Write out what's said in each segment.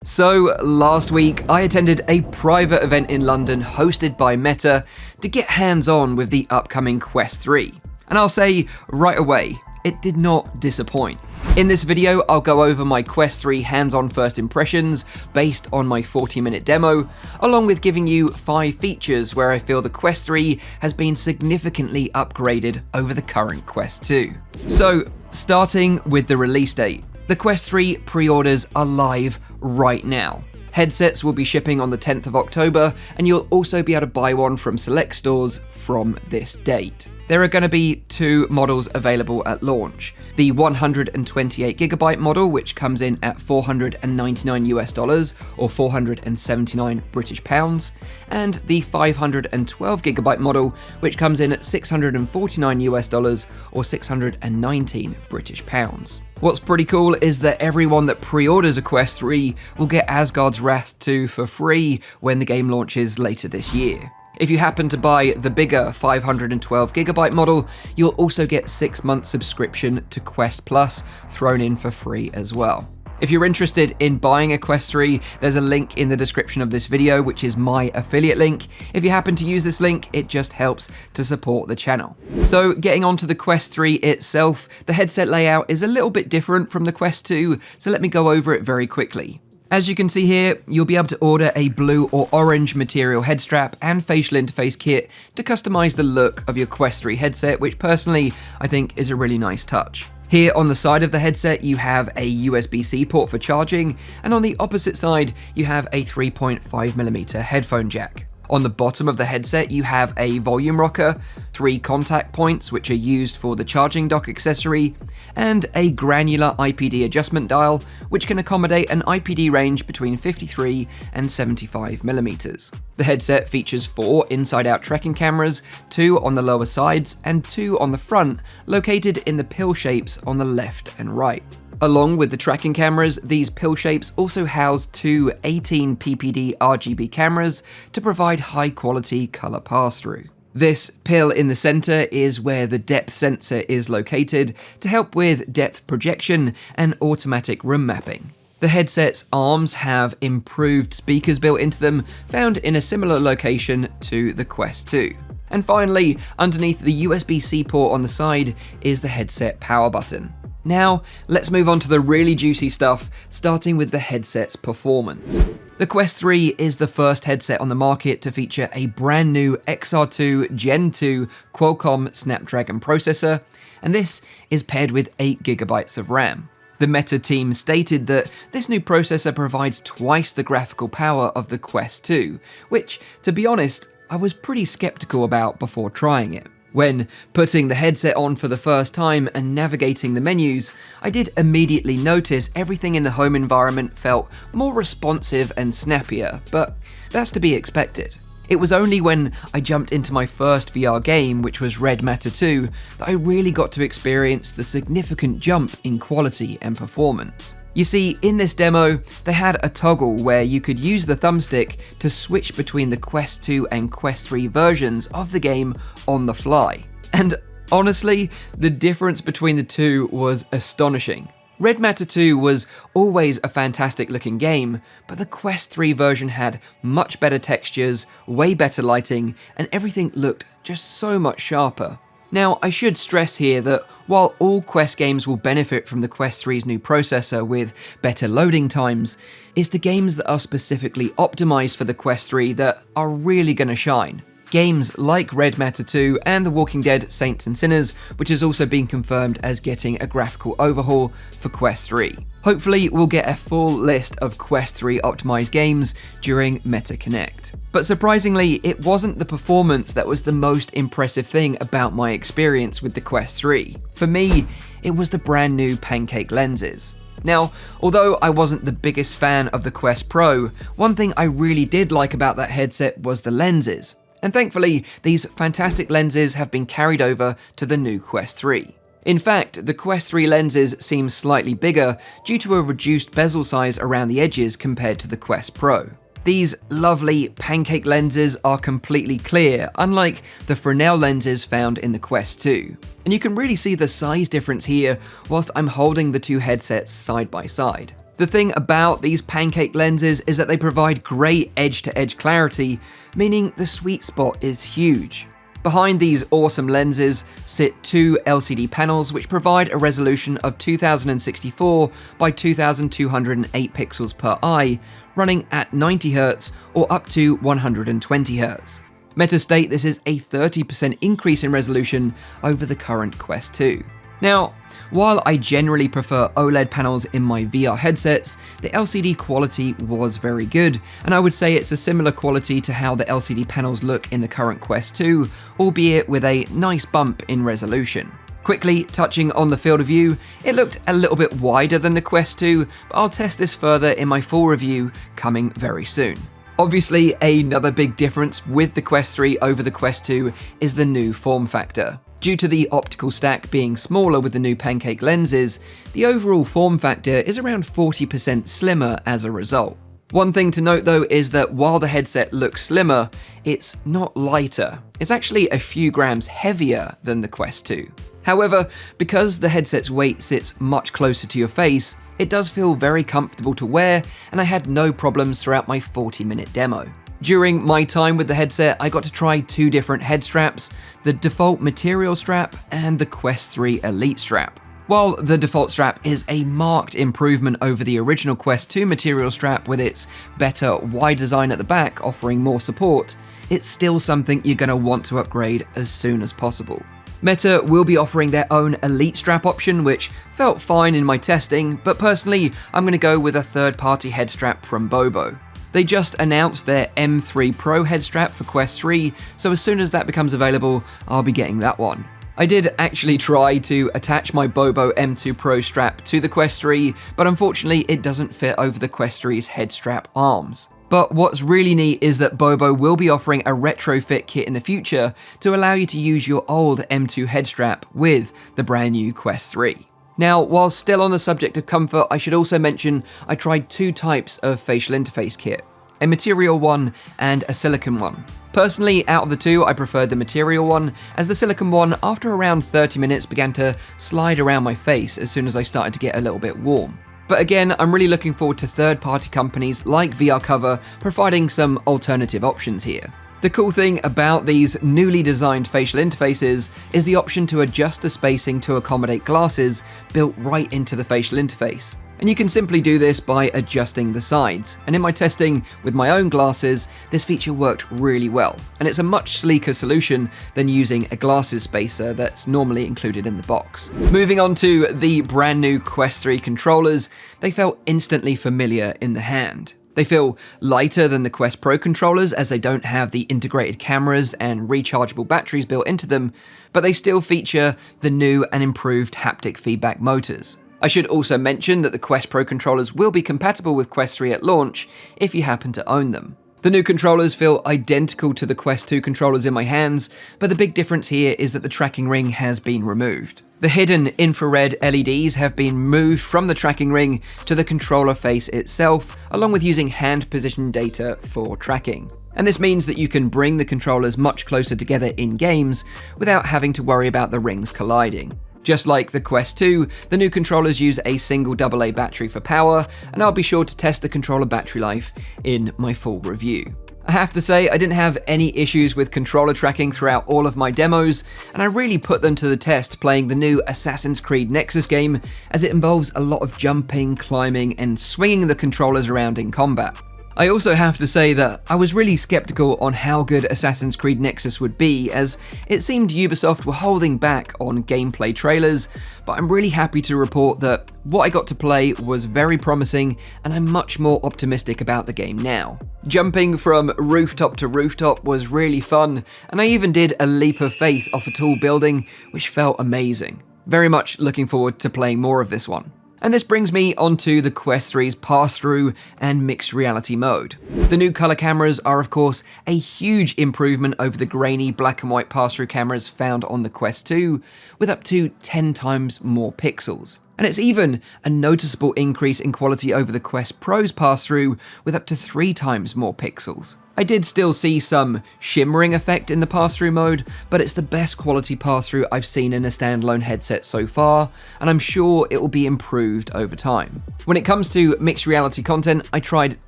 So, last week I attended a private event in London hosted by Meta to get hands-on with the upcoming Quest 3. And I'll say right away, it did not disappoint. In this video, I'll go over my Quest 3 hands-on first impressions based on my 40-minute demo, along with giving you 5 features where I feel the Quest 3 has been significantly upgraded over the current Quest 2. So, starting with the release date. The Quest 3 pre-orders are live right now. Headsets will be shipping on the 10th of October, and you'll also be able to buy one from select stores from this date. There are going to be 2 models available at launch. The 128GB model, which comes in at $499 or 479 British pounds, and the 512GB model, which comes in at $649 or 619 British pounds. What's pretty cool is that everyone that pre-orders a Quest 3 will get Asgard's Wrath 2 for free when the game launches later this year. If you happen to buy the bigger 512GB model, you'll also get 6 months subscription to Quest Plus thrown in for free as well. If you're interested in buying a Quest 3, there's a link in the description of this video, which is my affiliate link. If you happen to use this link, it just helps to support the channel. So getting onto the Quest 3 itself, the headset layout is a little bit different from the Quest 2, so let me go over it very quickly. As you can see here, you'll be able to order a blue or orange material head strap and facial interface kit to customize the look of your Quest 3 headset, which personally I think is a really nice touch. Here on the side of the headset, you have a USB-C port for charging, and on the opposite side, you have a 3.5mm headphone jack. On the bottom of the headset, you have a volume rocker, 3 contact points which are used for the charging dock accessory, and a granular IPD adjustment dial which can accommodate an IPD range between 53 and 75mm. The headset features 4 inside-out tracking cameras, 2 on the lower sides and 2 on the front, located in the pill shapes on the left and right. Along with the tracking cameras, these pill shapes also house 2 18 ppd RGB cameras to provide high-quality color pass-through. This pill in the center is where the depth sensor is located to help with depth projection and automatic room mapping. The headset's arms have improved speakers built into them, found in a similar location to the Quest 2. And finally, underneath the USB-C port on the side is the headset power button. Now, let's move on to the really juicy stuff, starting with the headset's performance. The Quest 3 is the first headset on the market to feature a brand new XR2 Gen 2 Qualcomm Snapdragon processor, and this is paired with 8GB of RAM. The Meta team stated that this new processor provides twice the graphical power of the Quest 2, which, to be honest, I was pretty skeptical about before trying it. When putting the headset on for the first time and navigating the menus, I did immediately notice everything in the home environment felt more responsive and snappier, but that's to be expected. It was only when I jumped into my first VR game, which was Red Matter 2, that I really got to experience the significant jump in quality and performance. You see, in this demo, they had a toggle where you could use the thumbstick to switch between the Quest 2 and Quest 3 versions of the game on the fly. And honestly, the difference between the two was astonishing. Red Matter 2 was always a fantastic looking game, but the Quest 3 version had much better textures, way better lighting, and everything looked just so much sharper. Now, I should stress here that while all Quest games will benefit from the Quest 3's new processor with better loading times, it's the games that are specifically optimized for the Quest 3 that are really going to shine. Games like Red Matter 2 and The Walking Dead Saints and Sinners, which has also been confirmed as getting a graphical overhaul for Quest 3. Hopefully, we'll get a full list of Quest 3 optimized games during Meta Connect. But surprisingly, it wasn't the performance that was the most impressive thing about my experience with the Quest 3. For me, it was the brand new Pancake lenses. Now, although I wasn't the biggest fan of the Quest Pro, one thing I really did like about that headset was the lenses. And thankfully, these fantastic lenses have been carried over to the new Quest 3. In fact, the Quest 3 lenses seem slightly bigger due to a reduced bezel size around the edges compared to the Quest Pro. These lovely pancake lenses are completely clear, unlike the Fresnel lenses found in the Quest 2. And you can really see the size difference here whilst I'm holding the two headsets side by side. The thing about these pancake lenses is that they provide great edge-to-edge clarity, meaning the sweet spot is huge. Behind these awesome lenses sit two LCD panels which provide a resolution of 2064 by 2208 pixels per eye, running at 90Hz or up to 120Hz. Meta state this is a 30% increase in resolution over the current Quest 2. Now, while I generally prefer OLED panels in my VR headsets, the LCD quality was very good, and I would say it's a similar quality to how the LCD panels look in the current Quest 2, albeit with a nice bump in resolution. Quickly touching on the field of view, it looked a little bit wider than the Quest 2, but I'll test this further in my full review coming very soon. Obviously, another big difference with the Quest 3 over the Quest 2 is the new form factor. Due to the optical stack being smaller with the new pancake lenses, the overall form factor is around 40% slimmer as a result. One thing to note though is that while the headset looks slimmer, it's not lighter. It's actually a few grams heavier than the Quest 2. However, because the headset's weight sits much closer to your face, it does feel very comfortable to wear, and I had no problems throughout my 40-minute demo. During my time with the headset, I got to try two different head straps, the default material strap and the Quest 3 Elite strap. While the default strap is a marked improvement over the original Quest 2 material strap with its better wide design at the back offering more support, it's still something you're going to want to upgrade as soon as possible. Meta will be offering their own Elite strap option, which felt fine in my testing, but personally, I'm going to go with a third-party head strap from Bobo. They just announced their M3 Pro head strap for Quest 3, so as soon as that becomes available, I'll be getting that one. I did actually try to attach my Bobo M2 Pro strap to the Quest 3, but unfortunately it doesn't fit over the Quest 3's head strap arms. But what's really neat is that Bobo will be offering a retrofit kit in the future to allow you to use your old M2 head strap with the brand new Quest 3. Now, while still on the subject of comfort, I should also mention I tried two types of facial interface kit, a material one and a silicone one. Personally, out of the two, I preferred the material one, as the silicone one, after around 30 minutes, began to slide around my face as soon as I started to get a little bit warm. But again, I'm really looking forward to third-party companies like VRCover providing some alternative options here. The cool thing about these newly designed facial interfaces is the option to adjust the spacing to accommodate glasses built right into the facial interface. And you can simply do this by adjusting the sides. And in my testing with my own glasses, this feature worked really well. And it's a much sleeker solution than using a glasses spacer that's normally included in the box. Moving on to the brand new Quest 3 controllers, they felt instantly familiar in the hand. They feel lighter than the Quest Pro controllers as they don't have the integrated cameras and rechargeable batteries built into them, but they still feature the new and improved haptic feedback motors. I should also mention that the Quest Pro controllers will be compatible with Quest 3 at launch if you happen to own them. The new controllers feel identical to the Quest 2 controllers in my hands, but the big difference here is that the tracking ring has been removed. The hidden infrared LEDs have been moved from the tracking ring to the controller face itself, along with using hand position data for tracking. And this means that you can bring the controllers much closer together in games without having to worry about the rings colliding. Just like the Quest 2, the new controllers use a single AA battery for power, and I'll be sure to test the controller battery life in my full review. I have to say, I didn't have any issues with controller tracking throughout all of my demos, and I really put them to the test playing the new Assassin's Creed Nexus game, as it involves a lot of jumping, climbing, and swinging the controllers around in combat. I also have to say that I was really skeptical on how good Assassin's Creed Nexus would be, as it seemed Ubisoft were holding back on gameplay trailers, but I'm really happy to report that what I got to play was very promising, and I'm much more optimistic about the game now. Jumping from rooftop to rooftop was really fun, and I even did a leap of faith off a tall building, which felt amazing. Very much looking forward to playing more of this one. And this brings me onto the Quest 3's pass-through and mixed reality mode. The new color cameras are of course a huge improvement over the grainy black and white pass-through cameras found on the Quest 2, with up to 10 times more pixels. And it's even a noticeable increase in quality over the Quest Pro's pass-through with up to 3 times more pixels. I did still see some shimmering effect in the pass-through mode, but it's the best quality pass-through I've seen in a standalone headset so far, and I'm sure it will be improved over time. When it comes to mixed reality content, I tried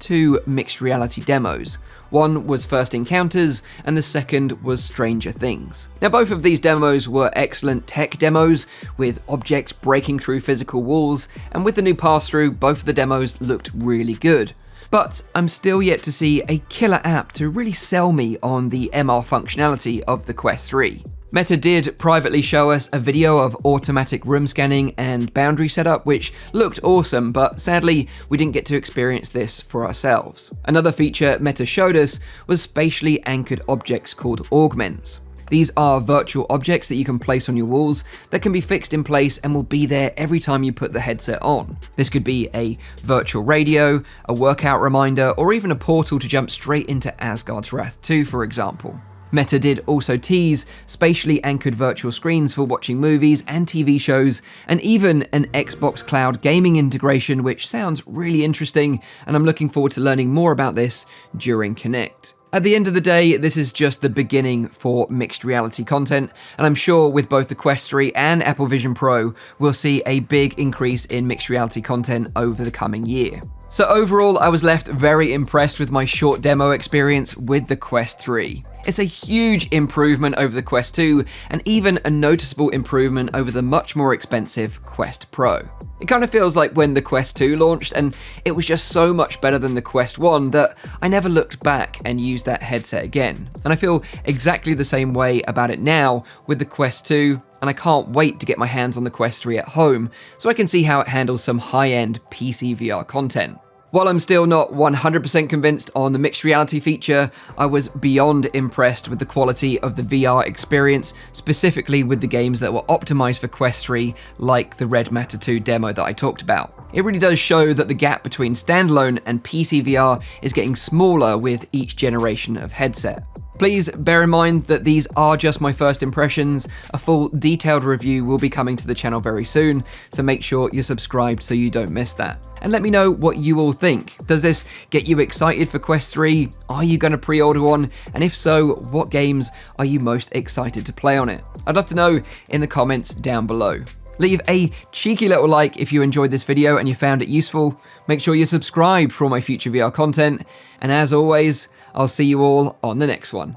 2 mixed reality demos. One was First Encounters, and the second was Stranger Things. Now, both of these demos were excellent tech demos, with objects breaking through physical walls, and with the new pass-through, both of the demos looked really good. But I'm still yet to see a killer app to really sell me on the MR functionality of the Quest 3. Meta did privately show us a video of automatic room scanning and boundary setup, which looked awesome, but sadly, we didn't get to experience this for ourselves. Another feature Meta showed us was spatially anchored objects called augments. These are virtual objects that you can place on your walls that can be fixed in place and will be there every time you put the headset on. This could be a virtual radio, a workout reminder, or even a portal to jump straight into Asgard's Wrath 2, for example. Meta did also tease spatially anchored virtual screens for watching movies and TV shows, and even an Xbox Cloud gaming integration, which sounds really interesting, and I'm looking forward to learning more about this during Connect. At the end of the day, this is just the beginning for mixed reality content, and I'm sure with both the Quest 3 and Apple Vision Pro, we'll see a big increase in mixed reality content over the coming year. So overall, I was left very impressed with my short demo experience with the Quest 3. It's a huge improvement over the Quest 2, and even a noticeable improvement over the much more expensive Quest Pro. It kind of feels like when the Quest 2 launched, and it was just so much better than the Quest 1 that I never looked back and used that headset again. And I feel exactly the same way about it now with the Quest 2, and I can't wait to get my hands on the Quest 3 at home so I can see how it handles some high-end PC VR content. While I'm still not 100% convinced on the mixed reality feature, I was beyond impressed with the quality of the VR experience, specifically with the games that were optimized for Quest 3, like the Red Matter 2 demo that I talked about. It really does show that the gap between standalone and PC VR is getting smaller with each generation of headset. Please bear in mind that these are just my first impressions. A full detailed review will be coming to the channel very soon, so make sure you're subscribed so you don't miss that. And let me know what you all think. Does this get you excited for Quest 3? Are you going to pre-order one? And if so, what games are you most excited to play on it? I'd love to know in the comments down below. Leave a cheeky little like if you enjoyed this video and you found it useful. Make sure you're subscribed for all my future VR content. And as always, I'll see you all on the next one.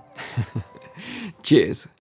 Cheers.